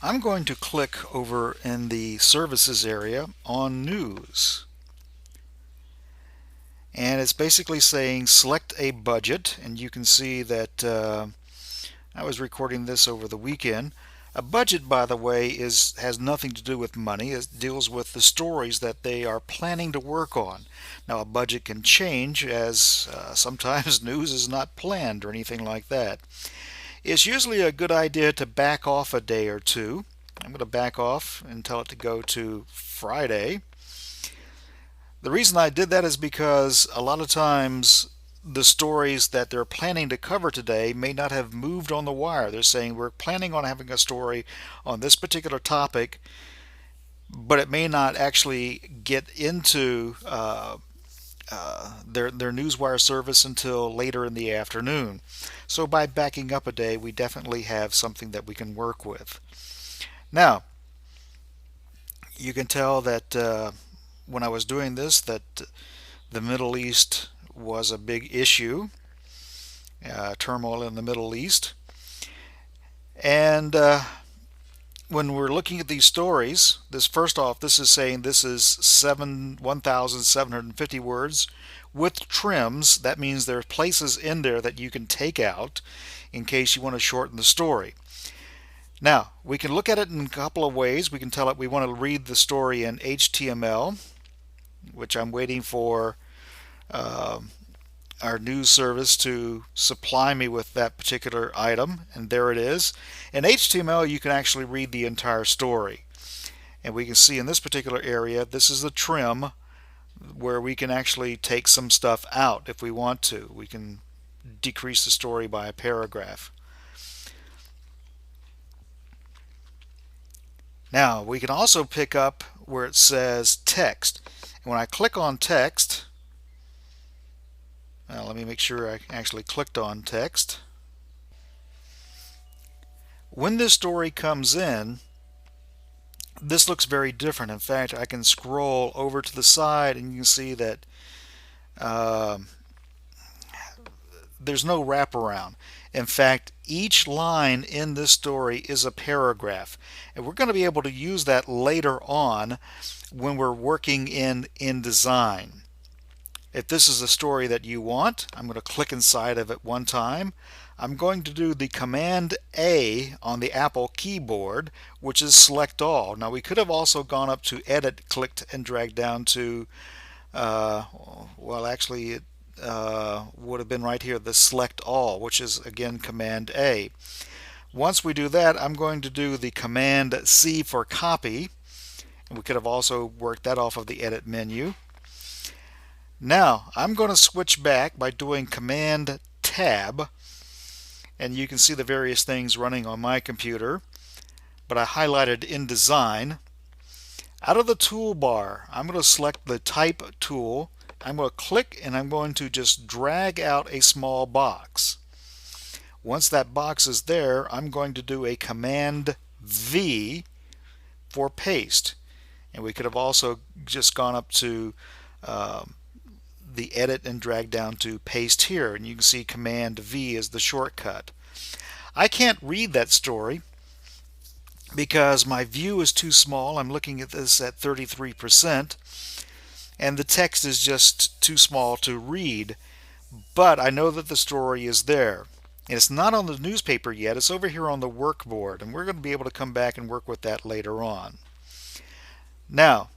I'm going to click over in the services area on news. And it's basically saying select a budget, and you can see that I was recording this over the weekend. A budget, by the way, has nothing to do with money. It deals with the stories that they are planning to work on. Now, a budget can change as sometimes news is not planned or anything like that. It's usually a good idea to back off a day or two. I'm going to back off and tell it to go to Friday. The reason I did that is because a lot of times the stories that they're planning to cover today may not have moved on the wire. They're saying we're planning on having a story on this particular topic, but it may not actually get into their newswire service until later in the afternoon. So by backing up a day, we definitely have something that we can work with. Now, you can tell that when I was doing this, that the Middle East was a big issue, turmoil in the Middle East. And when we're looking at these stories, first off, this is saying this is 1,750 words with trims. That means there are places in there that you can take out in case you want to shorten the story. Now, we can look at it in a couple of ways. We can tell it we want to read the story in HTML, which I'm waiting for our news service to supply me with that particular item, and there it is. In HTML, you can actually read the entire story. And we can see in this particular area, this is the trim where we can actually take some stuff out if we want to. We can decrease the story by a paragraph. Now, we can also pick up where it says text. And when I click on text, let me make sure I actually clicked on text. When this story comes in, this looks very different. In fact, I can scroll over to the side and you can see that there's no wraparound. In fact, each line in this story is a paragraph. And we're going to be able to use that later on when we're working in InDesign. If this is a story that you want, I'm going to click inside of it one time. I'm going to do the Command A on the Apple keyboard, which is select all. Now we could have also gone up to edit, clicked and dragged down to, well actually it would have been right here, the select all, which is again Command A. Once we do that, I'm going to do the Command C for copy. And we could have also worked that off of the edit menu. Now I'm going to switch back by doing Command Tab, and you can see the various things running on my computer, but I highlighted InDesign. Out of the toolbar, I'm going to select the Type tool. I'm going to click and I'm going to just drag out a small box. Once that box is there, I'm going to do a Command V for paste. And we could have also just gone up to the edit and drag down to paste here, and you can see Command V is the shortcut. I can't read that story because my view is too small. I'm looking at this at 33%, and the text is just too small to read, but I know that the story is there. And it's not on the newspaper yet, it's over here on the workboard, and we're going to be able to come back and work with that later on. Now,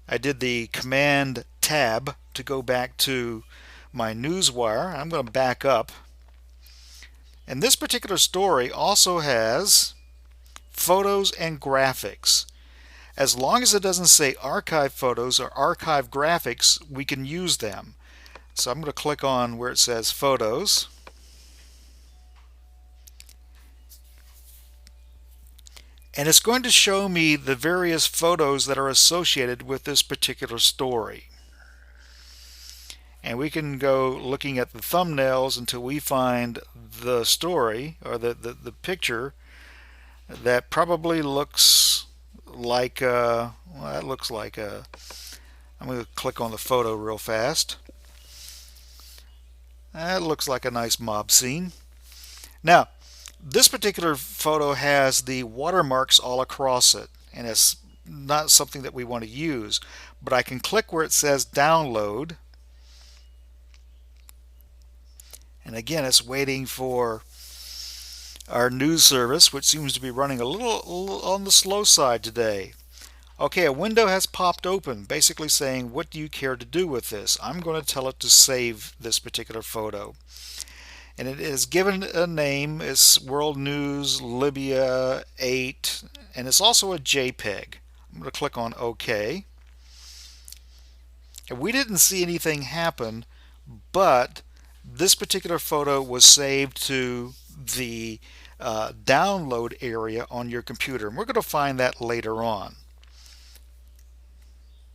I did the Command Tab to go back to my newswire. I'm going to back up. And this particular story also has photos and graphics. As long as it doesn't say archive photos or archive graphics, we can use them. So I'm going to click on where it says photos. And it's going to show me the various photos that are associated with this particular story. And we can go looking at the thumbnails until we find the story or the picture that probably looks like well, that looks like a, I'm going to click on the photo real fast. That looks like a nice mob scene. Now, This particular photo has the watermarks all across it, and it's not something that we want to use. But I can click where it says download, and again it's waiting for our news service, which seems to be running a little on the slow side today. Okay, a window has popped open, basically saying, what do you care to do with this? I'm going to tell it to save this particular photo. And it is given a name. It's World News Libya 8, and it's also a JPEG. I'm going to click on OK. And we didn't see anything happen, but this particular photo was saved to the download area on your computer, and we're going to find that later on.